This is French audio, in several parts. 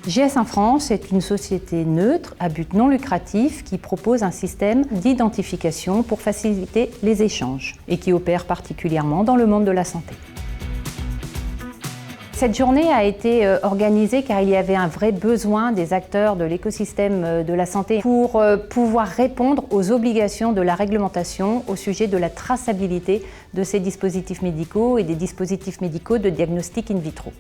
GS1 France est une société neutre à but non lucratif qui propose un système d'identification pour faciliter les échanges et qui opère particulièrement dans le monde de la santé. Cette journée a été organisée car il y avait un vrai besoin des acteurs de l'écosystème de la santé pour pouvoir répondre aux obligations de la réglementation au sujet de la traçabilité de ces dispositifs médicaux et des dispositifs médicaux de diagnostic in vitro.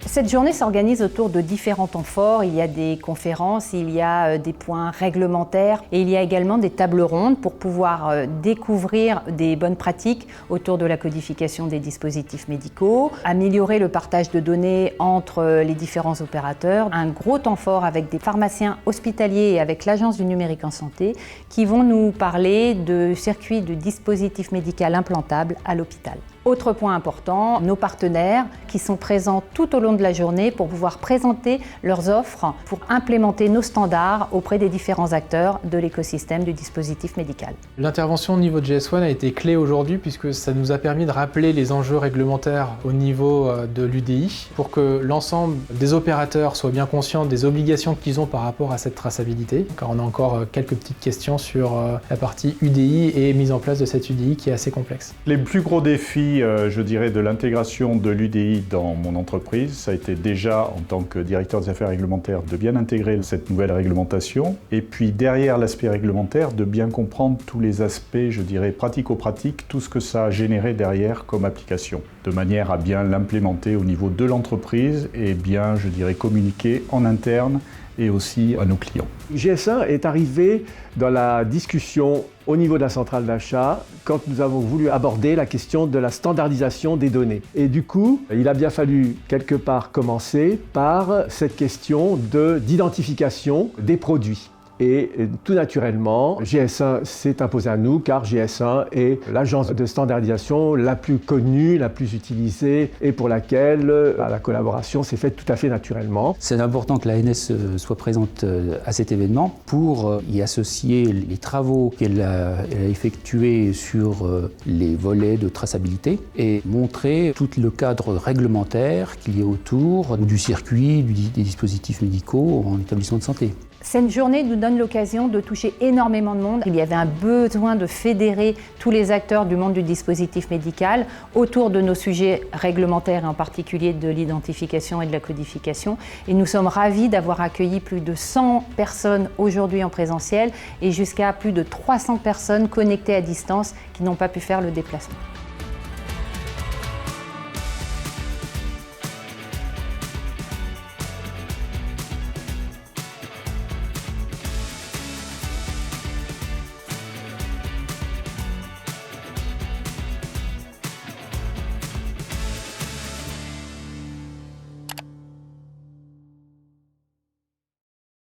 Cette journée s'organise autour de différents temps forts. Il y a des conférences, il y a des points réglementaires et il y a également des tables rondes pour pouvoir découvrir des bonnes pratiques autour de la codification des dispositifs médicaux, améliorer le partage de données entre les différents opérateurs. Un gros temps fort avec des pharmaciens hospitaliers et avec l'Agence du numérique en santé qui vont nous parler de circuits de dispositifs médicaux implantables à l'hôpital. Autre point important, nos partenaires qui sont présents tout au long de la journée pour pouvoir présenter leurs offres pour implémenter nos standards auprès des différents acteurs de l'écosystème du dispositif médical. L'intervention au niveau de GS1 a été clé aujourd'hui puisque ça nous a permis de rappeler les enjeux réglementaires au niveau de l'UDI pour que l'ensemble des opérateurs soient bien conscients des obligations qu'ils ont par rapport à cette traçabilité. Car on a encore quelques petites questions sur la partie UDI et mise en place de cette UDI qui est assez complexe. Les plus gros défis je dirais, de l'intégration de l'UDI dans mon entreprise. Ça a été déjà, en tant que directeur des affaires réglementaires, de bien intégrer cette nouvelle réglementation. Et puis derrière l'aspect réglementaire, de bien comprendre tous les aspects, je dirais, pratico-pratiques, tout ce que ça a généré derrière comme application, de manière à bien l'implémenter au niveau de l'entreprise et bien, je dirais, communiquer en interne et aussi à nos clients. GS1 est arrivé dans la discussion au niveau de la centrale d'achat quand nous avons voulu aborder la question de la standardisation des données. Et du coup, il a bien fallu quelque part commencer par cette question d'identification des produits. Et tout naturellement, GS1 s'est imposé à nous car GS1 est l'agence de standardisation la plus connue, la plus utilisée et pour laquelle la collaboration s'est faite tout à fait naturellement. C'est important que l'ANS soit présente à cet événement pour y associer les travaux qu'elle a effectués sur les volets de traçabilité et montrer tout le cadre réglementaire qu'il y a autour du circuit, des dispositifs médicaux en établissement de santé. Cette journée nous donne l'occasion de toucher énormément de monde. Il y avait un besoin de fédérer tous les acteurs du monde du dispositif médical autour de nos sujets réglementaires et en particulier de l'identification et de la codification. Et nous sommes ravis d'avoir accueilli plus de 100 personnes aujourd'hui en présentiel et jusqu'à plus de 300 personnes connectées à distance qui n'ont pas pu faire le déplacement.